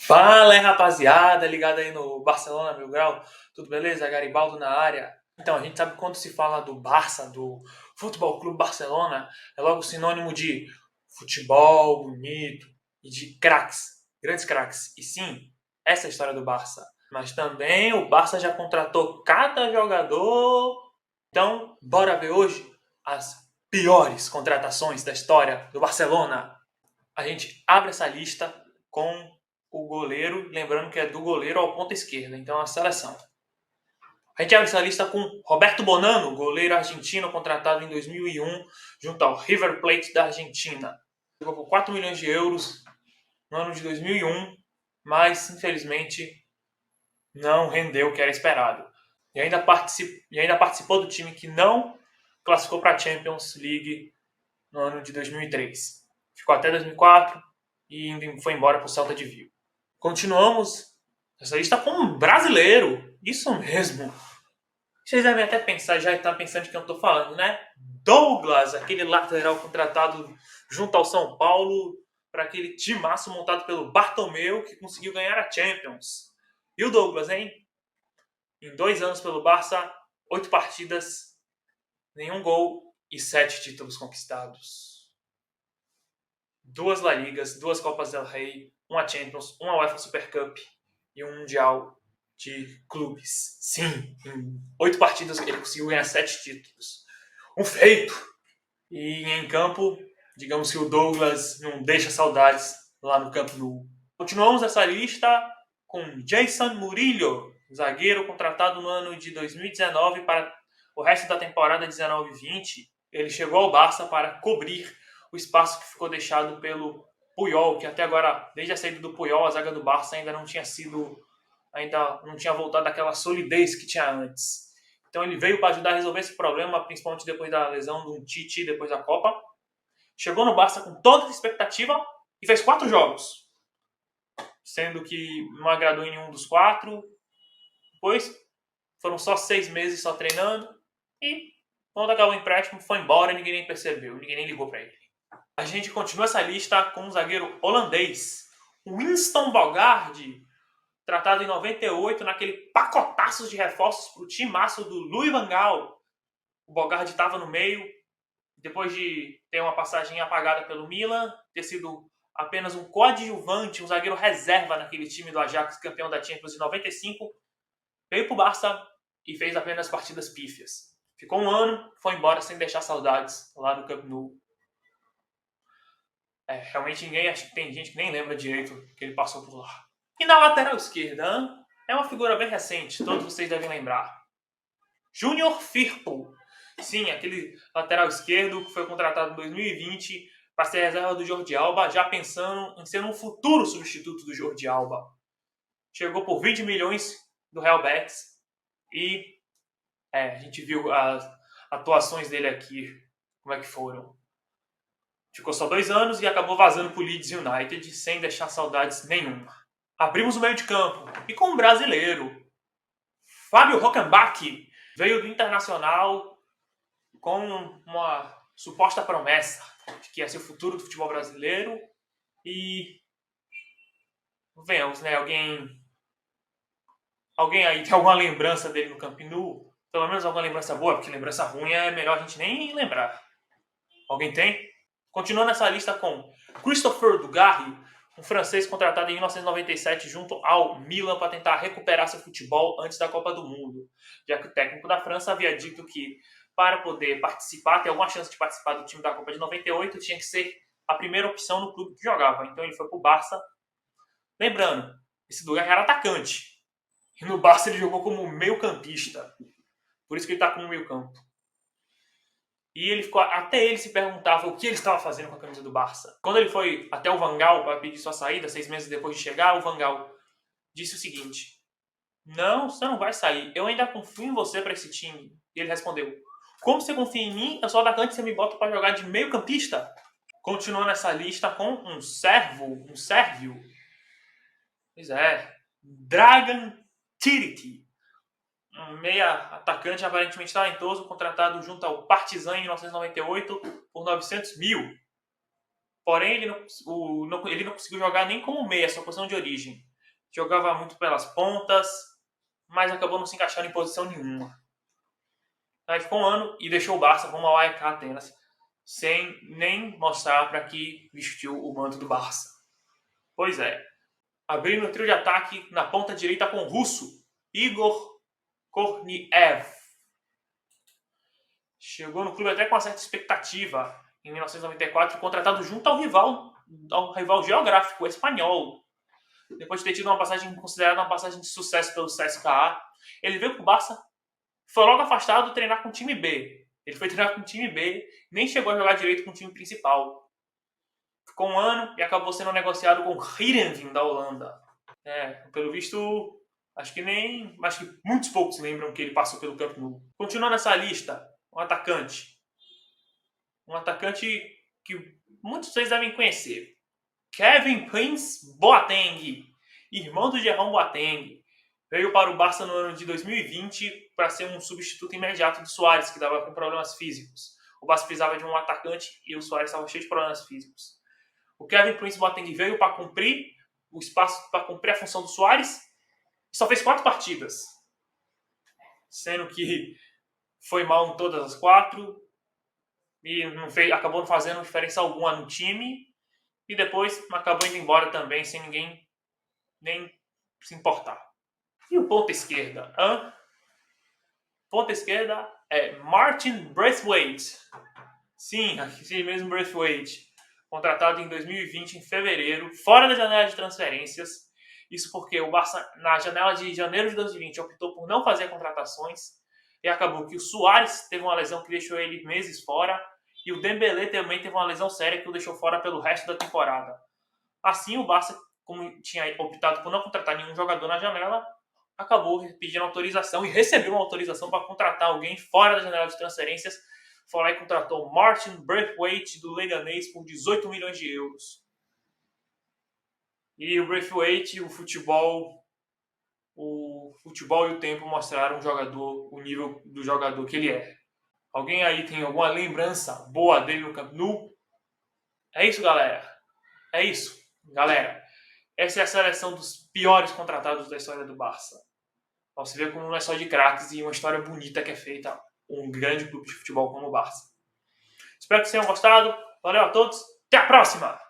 Fala aí, rapaziada, ligado aí no Barcelona Mil Grau, tudo beleza? Garibaldo na área. Então, a gente sabe que quando se fala do Barça, do Futebol Clube Barcelona, é logo sinônimo de futebol bonito e de craques, grandes craques. E sim, essa é a história do Barça. Mas também o Barça já contratou cada jogador. Então, bora ver hoje as piores contratações da história do Barcelona. A gente abre essa lista com o goleiro, lembrando que é do goleiro ao ponta esquerda, então é a seleção. A gente abre essa lista com Roberto Bonanno, goleiro argentino contratado em 2001 junto ao River Plate da Argentina. Chegou por 4 milhões de euros no ano de 2001, mas infelizmente não rendeu o que era esperado. E ainda participou do time que não classificou para a Champions League no ano de 2003. Ficou até 2004 e foi embora para o Celta de Vigo. Continuamos essa lista com um brasileiro. Isso mesmo. Vocês devem até pensar, já estão pensando de quem eu estou falando, né? Douglas, aquele lateral contratado junto ao São Paulo para aquele timaço montado pelo Bartomeu que conseguiu ganhar a Champions. E o Douglas, hein? Em 2 anos pelo Barça, 8 partidas, nenhum gol e 7 títulos conquistados. 2 La Ligas, 2 Copas del Rey, uma Champions, uma UEFA Super Cup e um Mundial de clubes. Sim, em 8 partidas ele conseguiu ganhar 7 títulos. Um feito! E em campo, digamos que o Douglas não deixa saudades lá no Camp Nou. Continuamos essa lista com Jason Murillo, zagueiro contratado no ano de 2019 para o resto da temporada 19-20. Ele chegou ao Barça para cobrir o espaço que ficou deixado pelo Puyol, que até agora, desde a saída do Puyol, a zaga do Barça ainda não tinha voltado daquela solidez que tinha antes. Então ele veio para ajudar a resolver esse problema, principalmente depois da lesão do Tite, depois da Copa. Chegou no Barça com toda essa expectativa e fez 4 jogos, sendo que não agradou em nenhum dos 4. Depois foram só 6 meses só treinando e quando acabou o empréstimo foi embora e ninguém nem percebeu, ninguém nem ligou para ele. A gente continua essa lista com um zagueiro holandês, Winston Bogarde, tratado em 98 naquele pacotaço de reforços para o timaço do Louis van Gaal. O Bogarde estava no meio, depois de ter uma passagem apagada pelo Milan, ter sido apenas um coadjuvante, um zagueiro reserva naquele time do Ajax, campeão da Champions em 95, veio para o Barça e fez apenas partidas pífias. Ficou um ano, foi embora sem deixar saudades lá no Camp Nou. Realmente acho que tem gente que nem lembra direito que ele passou por lá. E na lateral esquerda, é uma figura bem recente, todos vocês devem lembrar. Júnior Firpo. Sim, aquele lateral esquerdo que foi contratado em 2020 para ser reserva do Jordi Alba, já pensando em ser um futuro substituto do Jordi Alba. Chegou por 20 milhões do Real Betis e a gente viu as atuações dele aqui, como é que foram. Ficou só 2 anos e acabou vazando para o Leeds United sem deixar saudades nenhuma. Abrimos o meio de campo e com um brasileiro, Fábio Rockenbach, veio do Internacional com uma suposta promessa de que ia ser o futuro do futebol brasileiro e venhamos, né? Alguém aí tem alguma lembrança dele no Camp Nou? Pelo menos alguma lembrança boa, porque lembrança ruim é melhor a gente nem lembrar. Alguém tem? Continuando essa lista com Christopher Dugarry, um francês contratado em 1997 junto ao Milan para tentar recuperar seu futebol antes da Copa do Mundo, já que o técnico da França havia dito que para poder participar, ter alguma chance de participar do time da Copa de 98, tinha que ser a primeira opção no clube que jogava. Então ele foi para o Barça. Lembrando, esse Dugarry era atacante. E no Barça ele jogou como meio campista. Por isso que ele está como meio campo. E até ele se perguntava o que ele estava fazendo com a camisa do Barça. Quando ele foi até o Van Gaal para pedir sua saída, 6 meses depois de chegar, o Van Gaal disse o seguinte: não, você não vai sair. Eu ainda confio em você para esse time. E ele respondeu: como você confia em mim? Eu sou atacante e você me bota para jogar de meio campista? Continuando essa lista com um sérvio. Pois é, Dragan Tiriti. Um meia atacante aparentemente talentoso, contratado junto ao Partizan em 1998 por 900 mil. Porém, ele não conseguiu jogar nem como meia, sua posição de origem. jogava muito pelas pontas, mas acabou não se encaixando em posição nenhuma. Aí ficou um ano e deixou o Barça rumo ao AEK Atenas, sem nem mostrar para que vestiu o manto do Barça. Pois é. Abrindo o trio de ataque na ponta direita com o russo, Igor Korniev. Chegou no clube até com uma certa expectativa em 1994, contratado junto ao rival geográfico, o Espanhol. Depois de ter tido uma passagem considerada uma passagem de sucesso pelo CSKA, ele veio para o Barça, foi logo afastado de treinar com o time B. Ele foi treinar com o time B, nem chegou a jogar direito com o time principal. Ficou um ano e acabou sendo negociado com o Heerenveen da Holanda. Pelo visto, acho que muitos poucos lembram que ele passou pelo Camp Nou. Continuando essa lista, um atacante que muitos de vocês devem conhecer. Kevin Prince Boateng, irmão do Jerome Boateng. Veio para o Barça no ano de 2020 para ser um substituto imediato do Suárez, que estava com problemas físicos. O Barça precisava de um atacante e o Suárez estava cheio de problemas físicos. O Kevin Prince Boateng veio para cumprir o espaço, para cumprir a função do Suárez, e só fez 4 partidas. Sendo que foi mal em todas as 4 e acabou não fazendo diferença alguma no time. E depois acabou indo embora também, sem ninguém nem se importar. E o ponta esquerda? Ponta esquerda é Martin Braithwaite. Sim, aqui mesmo Braithwaite. Contratado em 2020, em fevereiro, fora da janela de transferências. Isso porque o Barça, na janela de janeiro de 2020, optou por não fazer contratações. E acabou que o Suárez teve uma lesão que deixou ele meses fora. E o Dembélé também teve uma lesão séria que o deixou fora pelo resto da temporada. Assim, o Barça, como tinha optado por não contratar nenhum jogador na janela, acabou pedindo autorização e recebeu uma autorização para contratar alguém fora da janela de transferências. Foi lá e contratou Martin Braithwaite do Leganés por 18 milhões de euros. E o Braithwaite, o futebol e o tempo mostraram o nível do jogador que ele é. Alguém aí tem alguma lembrança boa dele no Camp Nou? É isso, galera. É isso, galera. Essa é a seleção dos piores contratados da história do Barça. Pra você ver como não é só de craques e uma história bonita que é feita um grande clube de futebol como o Barça. Espero que vocês tenham gostado. Valeu a todos. Até a próxima!